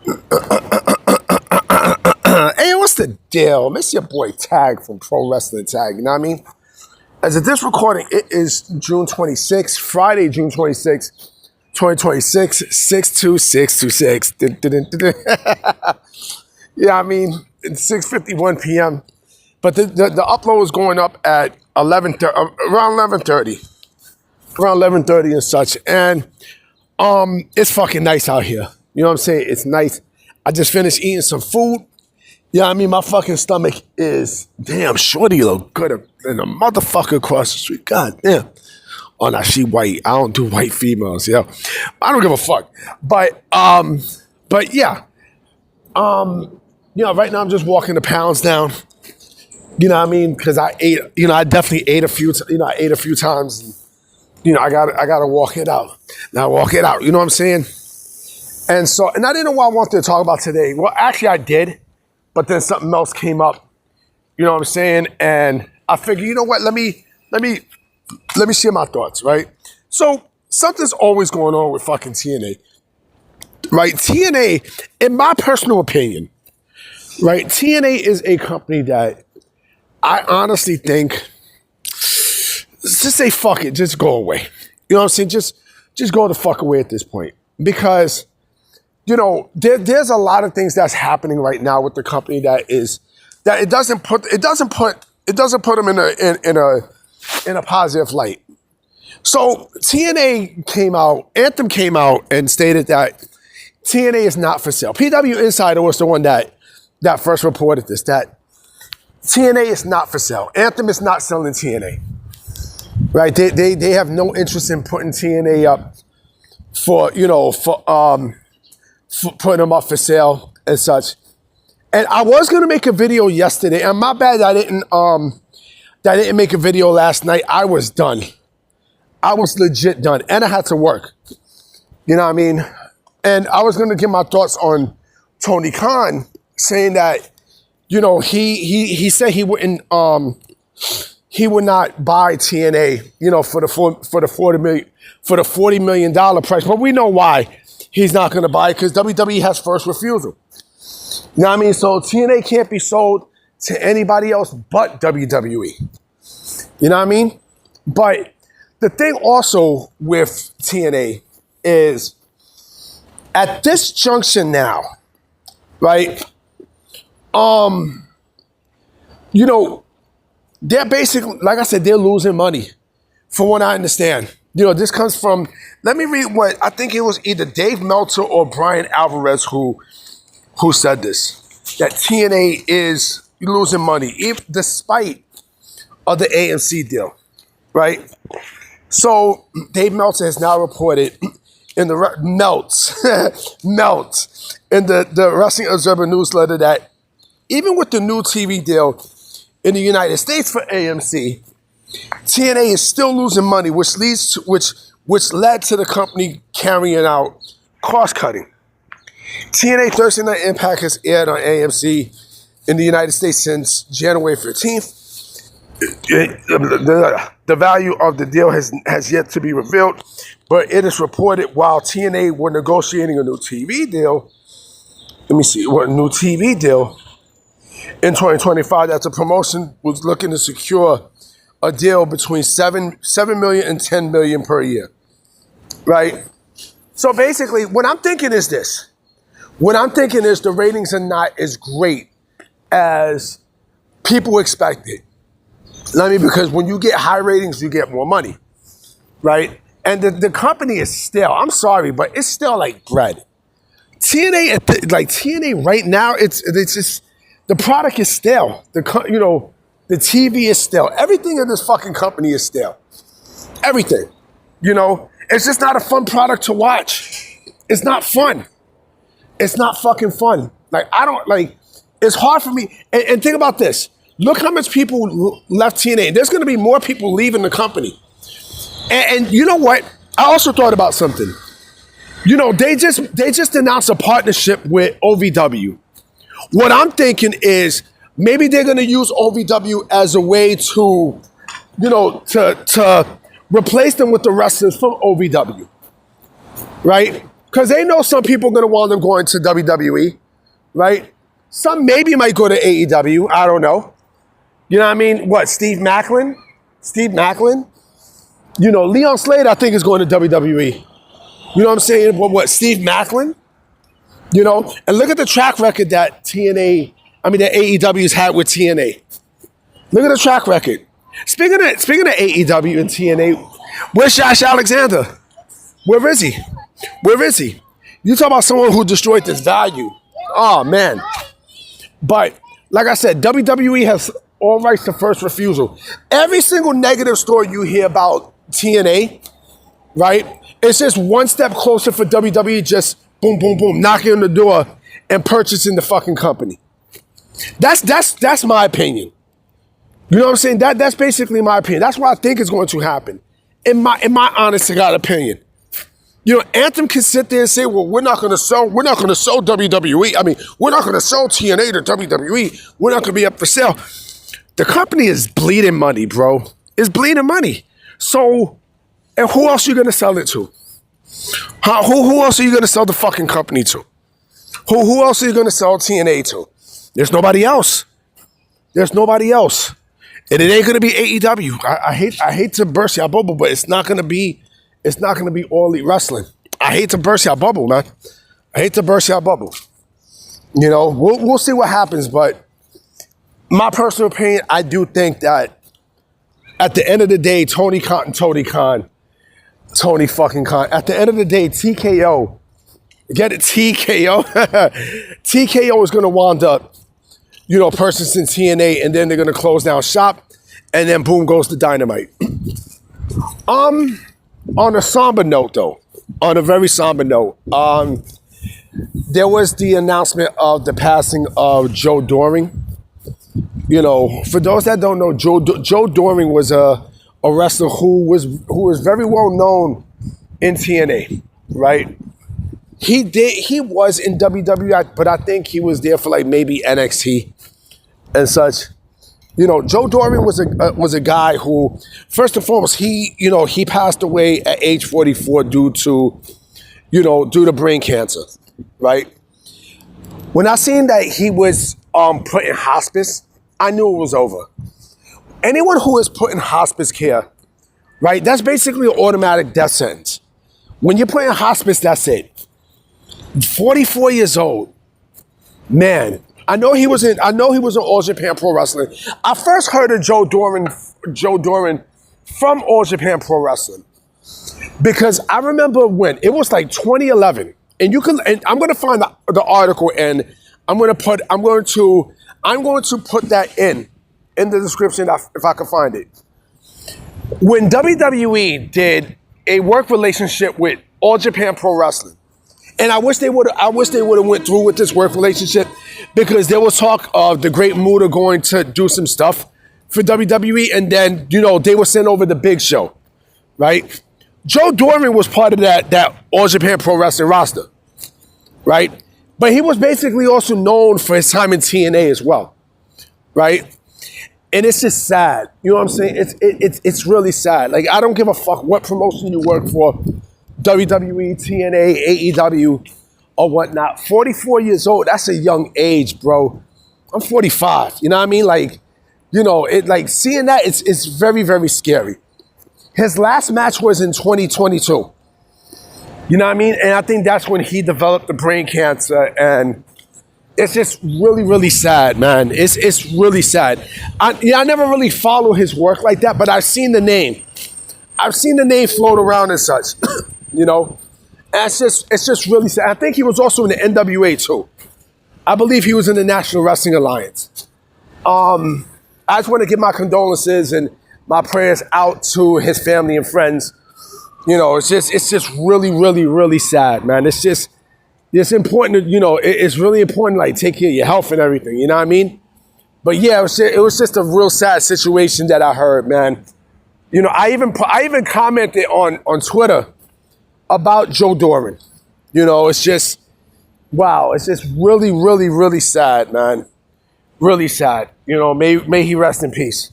Hey, what's the deal? Miss your boy Tag from Pro Wrestling Tag, you know what I mean? As of this recording, it is June 26th, Friday, June 26th, 2026, 62626. Yeah, I mean, it's 6:51 p.m. But the upload is going up at around 11:30. Around 11:30 and such. And it's fucking nice out here. You know what I'm saying? It's nice. I just finished eating some food. Yeah, I mean, my fucking stomach is, damn, shorty look good than a motherfucker across the street. God damn. Oh, no, she white. I don't do white females, yo. I don't give a fuck. But yeah. Right now I'm just walking the pounds down. You know what I mean? Because I ate, I definitely ate a few, I ate a few times. And, I gotta walk it out. Now walk it out, you know what I'm saying? And I didn't know what I wanted to talk about today. Well, actually I did. But then something else came up, you know what I'm saying? And I figured, you know what, let me share my thoughts, right? So something's always going on with fucking TNA, right? TNA, in my personal opinion, right? TNA is a company that I honestly think, just say fuck it, just go away. You know what I'm saying? Just go the fuck away at this point. Because there's a lot of things that's happening right now with the company that it doesn't put them in a positive light. So Anthem came out and stated that TNA is not for sale. PW Insider was the one that first reported this, that TNA is not for sale. Anthem is not selling TNA. Right? They have no interest in putting TNA up for putting them up for sale and such. And I was gonna make a video yesterday, and my bad that I didn't make a video last night. I was done. I was legit done, and I had to work. You know what I mean? And I was gonna give my thoughts on Tony Khan saying that, he said he would not buy TNA, for the $40 million price. But we know why he's not going to buy it, because WWE has first refusal. You know what I mean? So TNA can't be sold to anybody else but WWE. You know what I mean? But the thing also with TNA is, at this junction now, right? They're basically, like I said, they're losing money, from what I understand. This comes from, let me read what, I think it was either Dave Meltzer or Brian Alvarez who said this, that TNA is losing money, despite of the AMC deal, right? So Dave Meltzer has now reported in the in the Wrestling Observer newsletter that even with the new TV deal in the United States for AMC, TNA is still losing money, which led to the company carrying out cost cutting. TNA Thursday Night Impact has aired on AMC in the United States since January 15th. The value of the deal has yet to be revealed, but it is reported while TNA were negotiating a new TV deal. Let me see, what new TV deal in 2025, that the promotion was looking to secure a deal between $7 million and $10 million per year, right? So basically, what I'm thinking is this. What I'm thinking is the ratings are not as great as people expected. Because when you get high ratings, you get more money, right? And the company is stale. I'm sorry, but it's still like bread. TNA right now, it's just, the product is stale. The TV is stale. Everything in this fucking company is stale. Everything. It's just not a fun product to watch. It's not fun. It's not fucking fun. It's hard for me. And think about this. Look how much people left TNA. There's going to be more people leaving the company. And you know what? I also thought about something. They just announced a partnership with OVW. What I'm thinking is maybe they're going to use OVW as a way to, to replace them with the wrestlers from OVW, right? Because they know some people are going to want them going to WWE, right? Some maybe might go to AEW. I don't know. You know what I mean? What, Steve Macklin? Steve Macklin? You know, Leon Slater, I think, is going to WWE. You know what I'm saying? What, Steve Macklin? You know? And look at the track record that that AEW's had with TNA. Look at the track record. Speaking of AEW and TNA, where's Josh Alexander? Where is he? Where is he? You talk about someone who destroyed this value. Oh, man. But, like I said, WWE has all rights to first refusal. Every single negative story you hear about TNA, right? It's just one step closer for WWE just boom, boom, boom, knocking on the door and purchasing the fucking company. That's my opinion. You know what I'm saying? That's basically my opinion. That's what I think is going to happen. In my honest to God opinion. You know, Anthem can sit there and say, well, we're not gonna sell WWE. I mean, we're not gonna sell TNA to WWE. We're not gonna be up for sale. The company is bleeding money, bro. It's bleeding money. So, and who else are you going to sell it to? Who else are you going to sell the fucking company to? Who else are you going to sell TNA to? There's nobody else. There's nobody else. And it ain't going to be AEW. I hate to burst your bubble, but it's not going to be All Elite Wrestling. I hate to burst your bubble, man. I hate to burst your bubble. You know, we'll see what happens, but my personal opinion, I do think that at the end of the day, Tony fucking Khan, at the end of the day, TKO, get it, TKO? TKO is going to wind up, you know, purchasing TNA, and then they're going to close down shop, and then boom goes the Dynamite. On a somber note, though, on a very somber note, there was the announcement of the passing of Joe Doering. You know, for those that don't know, Joe Doering was a wrestler who was very well known in TNA, right? He was in WWE, but I think he was there for like maybe NXT and such. You know, Joe Doering was a guy who, first and foremost, he passed away at age 44 due to brain cancer, right? When I seen that he was put in hospice, I knew it was over. Anyone who is put in hospice care, right, that's basically an automatic death sentence. When you're put in hospice, that's it. 44 years old. Man, I know he was in All Japan Pro Wrestling. I first heard of Joe Doering from All Japan Pro Wrestling. Because I remember when, it was like 2011. And I'm gonna find the article, and I'm going to put that in the description if I can find it. When WWE did a work relationship with All Japan Pro Wrestling, and I wish they would have went through with this work relationship, because there was talk of the Great Muta going to do some stuff for WWE, and then, you know, they were sent over the Big Show, right? Joe Doering was part of that All Japan Pro Wrestling roster, right? But he was basically also known for his time in TNA as well, right? And it's just sad. You know what I'm saying? It's really sad. Like, I don't give a fuck what promotion you work for, WWE, TNA, AEW, or whatnot. 44 years old, that's a young age, bro. I'm 45, you know what I mean? Like, you know, seeing that, it's very, very scary. His last match was in 2022. You know what I mean? And I think that's when he developed the brain cancer, and it's just really, really sad, man. It's really sad. I never really follow his work like that, but I've seen the name. I've seen the name float around and such, you know? And it's just really sad. I think he was also in the NWA too. I believe he was in the National Wrestling Alliance. I just want to give my condolences and my prayers out to his family and friends. You know, it's just really, really, really sad, man. It's important to, you know, it's really important to, like, take care of your health and everything, you know what I mean? But yeah, it was just a real sad situation that I heard, man. You know, I even commented on Twitter about Joe Doering. You know, it's just, wow, it's just really, really, really sad, man. Really sad. You know, may he rest in peace.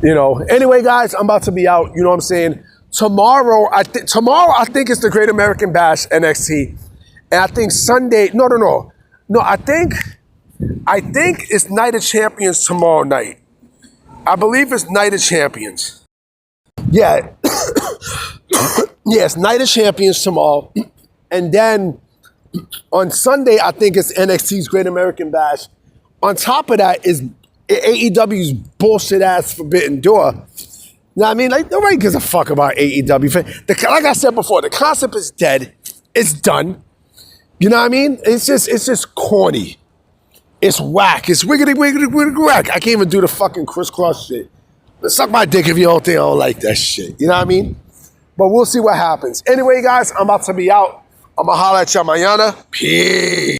You know, anyway, guys, I'm about to be out, you know what I'm saying? Tomorrow, I think it's the Great American Bash NXT. And I think Sunday, no. I think it's Night of Champions tomorrow night. I believe it's Night of Champions. Yeah. Yeah, it's Night of Champions tomorrow. And then on Sunday, I think it's NXT's Great American Bash. On top of that is AEW's bullshit ass Forbidden Door. You know what I mean? Like, nobody gives a fuck about AEW. Like I said before, the concept is dead. It's done. You know what I mean? It's just corny. It's whack. It's wiggity whack. I can't even do the fucking crisscross shit. Suck my dick if you don't think I don't like that shit. You know what I mean? But we'll see what happens. Anyway, guys, I'm about to be out. I'm going to holler at y'all mañana. Peace.